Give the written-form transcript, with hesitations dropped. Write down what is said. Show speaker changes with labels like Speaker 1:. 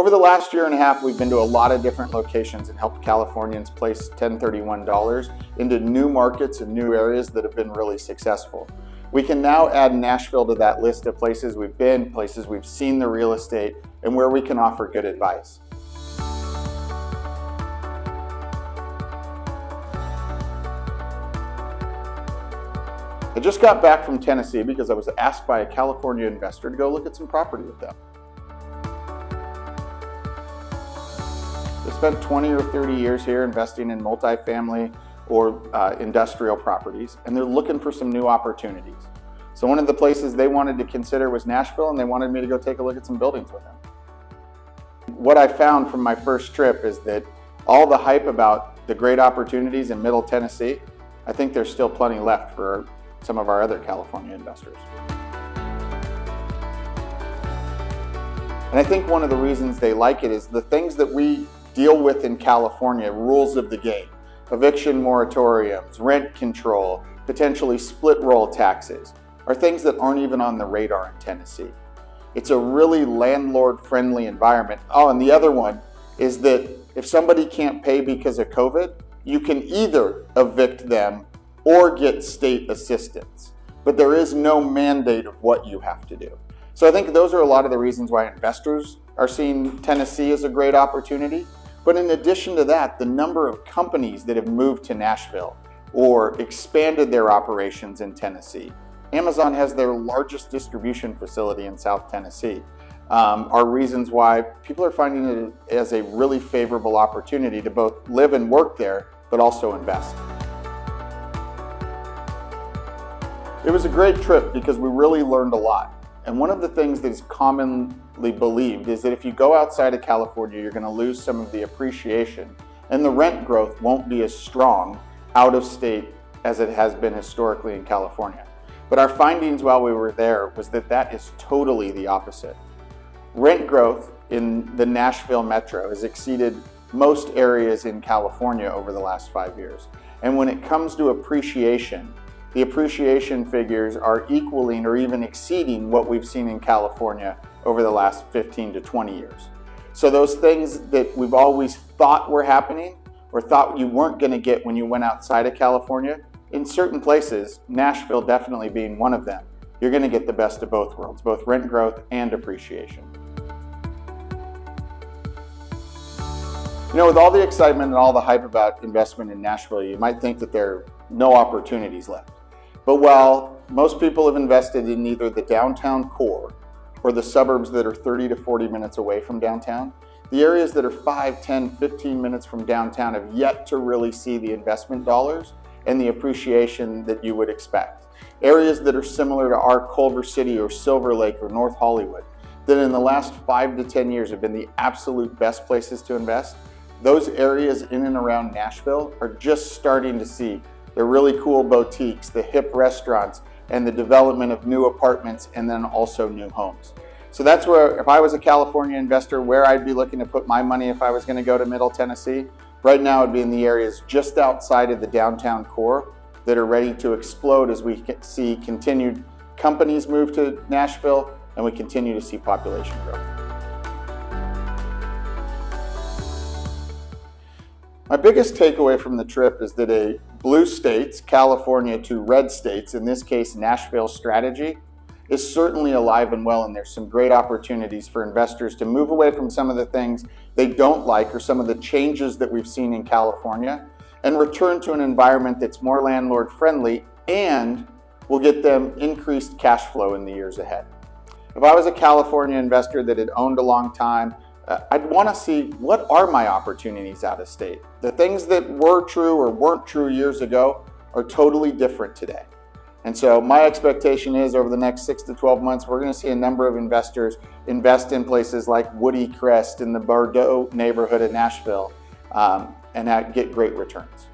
Speaker 1: Over the last year and a half, we've been to a lot of different locations and helped Californians place 1031 dollars into new markets and new areas that have been really successful. We can now add Nashville to that list of places we've been, places we've seen the real estate, and where we can offer good advice. I just got back from Tennessee because I was asked by a California investor to go look at some property with them. They spent 20 or 30 years here investing in multifamily or industrial properties, and they're looking for some new opportunities. So one of the places they wanted to consider was Nashville, and they wanted me to go take a look at some buildings with them. What I found from my first trip is that all the hype about the great opportunities in Middle Tennessee, I think there's still plenty left for some of our other California investors. And I think one of the reasons they like it is the things that we deal with in California, rules of the game, eviction moratoriums, rent control, potentially split roll taxes, are things that aren't even on the radar in Tennessee. It's a really landlord friendly environment. Oh, and the other one is that if somebody can't pay because of COVID, you can either evict them or get state assistance, but there is no mandate of what you have to do. So I think those are a lot of the reasons why investors are seeing Tennessee as a great opportunity. But in addition to that, the number of companies that have moved to Nashville or expanded their operations in Tennessee. Amazon has their largest distribution facility in South Tennessee. Are reasons why people are finding it as a really favorable opportunity to both live and work there, but also invest. It was a great trip because we really learned a lot. And one of the things that is commonly believed is that if you go outside of California, you're going to lose some of the appreciation, and the rent growth won't be as strong out of state as it has been historically in California. But our findings while we were there was that that is totally the opposite. Rent growth in the Nashville metro has exceeded most areas in California over the last 5 years. And when it comes to appreciation, the appreciation figures are equaling or even exceeding what we've seen in California over the last 15 to 20 years. So those things that we've always thought were happening or thought you weren't going to get when you went outside of California, in certain places, Nashville definitely being one of them, you're going to get the best of both worlds, both rent growth and appreciation. You know, with all the excitement and all the hype about investment in Nashville, you might think that there are no opportunities left. But while most people have invested in either the downtown core or the suburbs that are 30 to 40 minutes away from downtown, the areas that are 5, 10, 15 minutes from downtown have yet to really see the investment dollars and the appreciation that you would expect. Areas that are similar to our Culver City or Silver Lake or North Hollywood, that in the last 5 to 10 years have been the absolute best places to invest, those areas in and around Nashville are just starting to see the really cool boutiques, the hip restaurants, and the development of new apartments and then also new homes. So that's where, if I was a California investor, where I'd be looking to put my money if I was going to go to Middle Tennessee. Right now it'd be in the areas just outside of the downtown core that are ready to explode as we see continued companies move to Nashville and we continue to see population growth. My biggest takeaway from the trip is that a blue states, California to red states, in this case Nashville strategy, is certainly alive and well, and there's some great opportunities for investors to move away from some of the things they don't like or some of the changes that we've seen in California and return to an environment that's more landlord friendly and will get them increased cash flow in the years ahead. If I was a California investor that had owned a long time, I'd want to see what are my opportunities out of state. The things that were true or weren't true years ago are totally different today. And so my expectation is over the next 6 to 12 months, we're going to see a number of investors invest in places like Woody Crest in the Bordeaux neighborhood of Nashville and get great returns.